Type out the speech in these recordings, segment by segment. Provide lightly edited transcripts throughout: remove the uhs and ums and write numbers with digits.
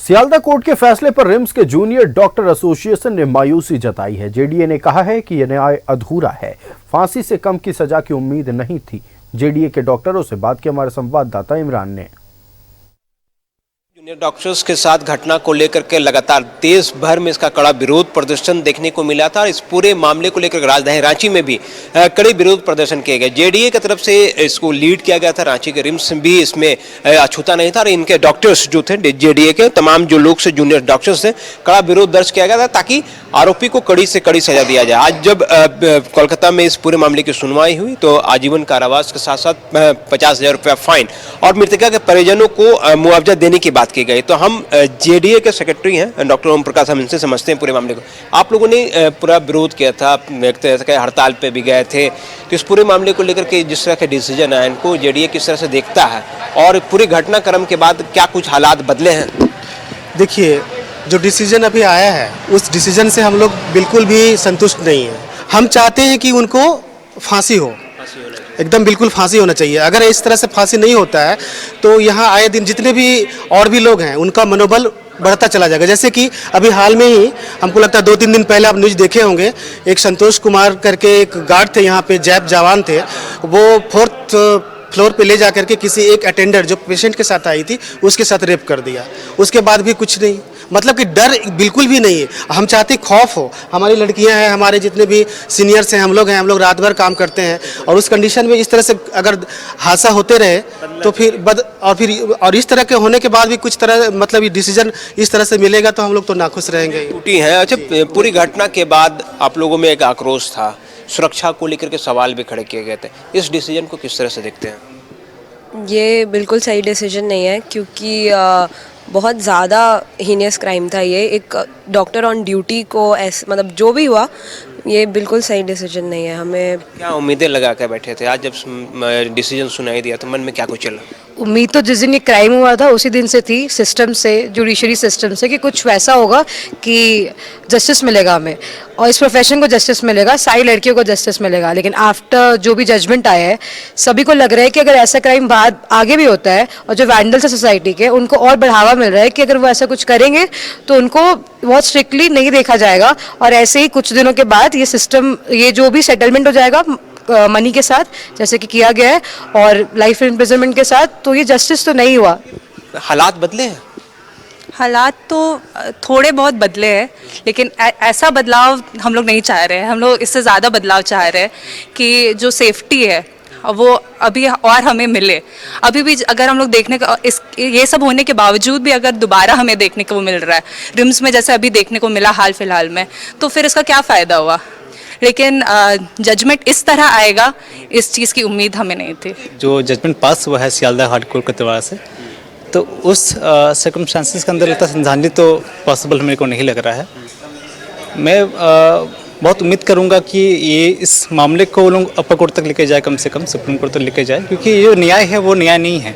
Sealdah court के फैसले पर रिम्स के जूनियर डॉक्टर एसोसिएशन ने मायूसी जताई है। जेडीए ने कहा है कि यह न्याय अधूरा है, फांसी से कम की सजा की उम्मीद नहीं थी। जेडीए के डॉक्टरों से बात की हमारे संवाददाता इमरान ने। जूनियर डॉक्टर्स के साथ घटना को लेकर के लगातार देश भर में इसका कड़ा विरोध प्रदर्शन देखने को मिला था। इस पूरे मामले को लेकर राजधानी रांची में भी कड़े विरोध प्रदर्शन किए गए। जेडीए की तरफ से इसको लीड किया गया था। रांची के रिम्स भी इसमें अछूता नहीं था और इनके डॉक्टर्स जो थे जेडीए के तमाम जो लोग से जूनियर डॉक्टर्स थे, कड़ा विरोध दर्ज किया गया था ताकि आरोपी को कड़ी से कड़ी सजा दिया जाए। आज जब कोलकाता में इस पूरे मामले की सुनवाई हुई तो आजीवन कारावास के साथ साथ 50,000 रुपया फाइन और मृतका के परिजनों को मुआवजा देने की बात की गई। तो हम जेडीए के सेक्रेटरी हैं डॉक्टर ओम प्रकाश, हम इनसे समझते हैं पूरे मामले को। आप लोगों ने पूरा विरोध किया था, एक तरह के हड़ताल पे भी गए थे, तो इस पूरे मामले को लेकर के जिस तरह के डिसीजन आए इनको जेडीए किस तरह से देखता है और पूरी घटनाक्रम के बाद क्या कुछ हालात बदले हैं? देखिए, जो डिसीजन अभी आया है उस डिसीजन से हम लोग बिल्कुल भी संतुष्ट नहीं हैं। हम चाहते हैं कि उनको फांसी हो, एकदम बिल्कुल फांसी होना चाहिए। अगर इस तरह से फांसी नहीं होता है तो यहाँ आए दिन जितने भी और भी लोग हैं उनका मनोबल बढ़ता चला जाएगा। जैसे कि अभी हाल में ही हमको लगता है 2-3 दिन पहले आप न्यूज़ देखे होंगे, एक संतोष कुमार करके एक गार्ड थे यहाँ पे, जैप जवान थे, वो 4th फ्लोर पे ले जा करके किसी एक अटेंडर जो पेशेंट के साथ आई थी उसके साथ रेप कर दिया। उसके बाद भी कुछ नहीं, मतलब कि डर बिल्कुल भी नहीं है। हम चाहते खौफ हो। हमारी लड़कियां हैं, हमारे जितने भी सीनियर्स हैं, हम लोग रात भर काम करते हैं और उस कंडीशन में इस तरह से अगर हादसा होते रहे तो फिर इस तरह के होने के बाद भी कुछ तरह मतलब ये डिसीजन इस तरह से मिलेगा तो हम लोग तो नाखुश रहेंगे। टूटी है। अच्छा, पूरी घटना के बाद आप लोगों में एक आक्रोश था, सुरक्षा को लेकर के सवाल भी खड़े किए गए थे। इस डिसीजन को किस तरह से देखते हैं? ये बिल्कुल सही डिसीजन नहीं है क्योंकि बहुत ज़्यादा हीनियस क्राइम था ये। एक डॉक्टर ऑन ड्यूटी को ऐसे मतलब जो भी हुआ, ये बिल्कुल सही डिसीजन नहीं है। हमें क्या उम्मीदें लगा कर बैठे थे? आज जब डिसीजन सुनाई दिया तो मन में क्या कुछ चला? उम्मीद तो जिस दिन ये क्राइम हुआ था उसी दिन से थी, सिस्टम से, जुडिशरी सिस्टम से, कि कुछ वैसा होगा कि जस्टिस मिलेगा हमें और इस प्रोफेशन को जस्टिस मिलेगा, सारी लड़कियों को जस्टिस मिलेगा। लेकिन आफ्टर जो भी जजमेंट आया है सभी को लग रहा है कि अगर ऐसा क्राइम बाद आगे भी होता है और जो वैंडल्स है सोसाइटी के उनको और बढ़ावा मिल रहा है कि अगर वो ऐसा कुछ करेंगे तो उनको बहुत स्ट्रिक्टली नहीं देखा जाएगा और ऐसे ही कुछ दिनों के बाद ये सिस्टम, ये जो भी सेटलमेंट हो जाएगा मनी के साथ जैसे कि किया गया है और लाइफ इम्प्रिजनमेंट के साथ, तो ये जस्टिस तो नहीं हुआ। हालात बदले हैं? हालात तो थोड़े बहुत बदले हैं लेकिन ऐसा बदलाव हम लोग नहीं चाह रहे हैं। हम लोग इससे ज़्यादा बदलाव चाह रहे हैं कि जो सेफ्टी है वो अभी और हमें मिले। अभी भी अगर हम लोग देखने का ये सब होने के बावजूद भी अगर दोबारा हमें देखने को मिल रहा है रिम्स में जैसे अभी देखने को मिला हाल फिलहाल में, तो फिर इसका क्या फ़ायदा हुआ? लेकिन जजमेंट इस तरह आएगा इस चीज़ की उम्मीद हमें नहीं थी। जो जजमेंट पास हुआ है सियालदह हार्ड कोर्ट के द्वारा से, तो उस सर्कमस्टांसेस के अंदर लगता श्रद्धांजलि तो पॉसिबल मेरे को नहीं लग रहा है। मैं बहुत उम्मीद करूंगा कि ये इस मामले को लोग अपर कोर्ट तक लेके जाए, कम से कम सुप्रीम कोर्ट तक लेके जाए, क्योंकि ये जो न्याय है वो न्याय नहीं है।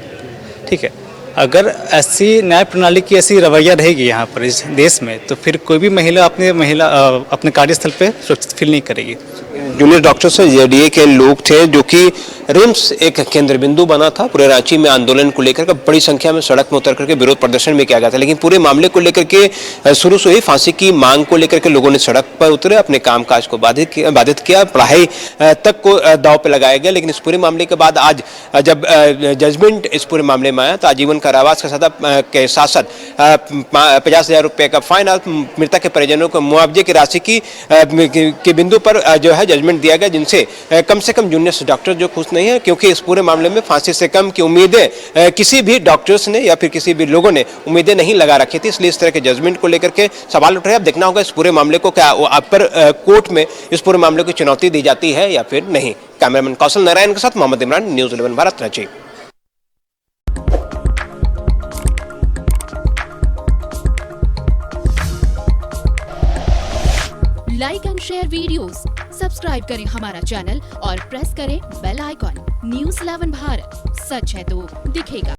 ठीक है, अगर ऐसी न्याय प्रणाली की ऐसी रवैया रहेगी यहाँ पर इस देश में तो फिर कोई भी महिला अपने कार्यस्थल पे सुरक्षित फील नहीं करेगी। जूनियर डॉक्टर्स जेडीए के लोग थे जो कि रिम्स एक केंद्र बिंदु बना था पूरे रांची में आंदोलन को लेकर बड़ी संख्या में सड़क में उतर करके विरोध प्रदर्शन भी किया गया था। लेकिन पूरे मामले को लेकर के शुरू से ही फांसी की मांग को लेकर के लोगों ने सड़क पर उतरे, अपने कामकाज को बाधित किया, पढ़ाई तक को दांव पे लगाया गया। लेकिन इस पूरे मामले के बाद आज जब जजमेंट इस पूरे मामले में आया तो आजीवन कारावास के साथ साथ 50,000 रुपये का फाइन और मृतक के परिजनों को मुआवजे की राशि के बिंदु पर जो है जजमेंट दिया गया, जिनसे कम से कम जूनियर डॉक्टर जो खुश नहीं है, क्योंकि इस पूरे मामले में फांसी से कम की उम्मीदें किसी भी डॉक्टर्स ने या फिर किसी भी लोगों ने उम्मीदें नहीं लगा रखी थी। इसलिए इस तरह के जजमेंट को लेकर के सवाल उठ रहे हैं। अब देखना होगा इस पूरे मामले को क्या अपर कोर्ट में इस पूरे मामले को चुनौती दी जाती है या फिर नहीं। कैमरामैन कौशल नारायण के साथ Mohammed Imran, news 11 Bharat, Ranchi. Like and share videos, subscribe करें हमारा चैनल और प्रेस करें बेल आइकॉन। न्यूज़ 11 भारत, सच है तो दिखेगा।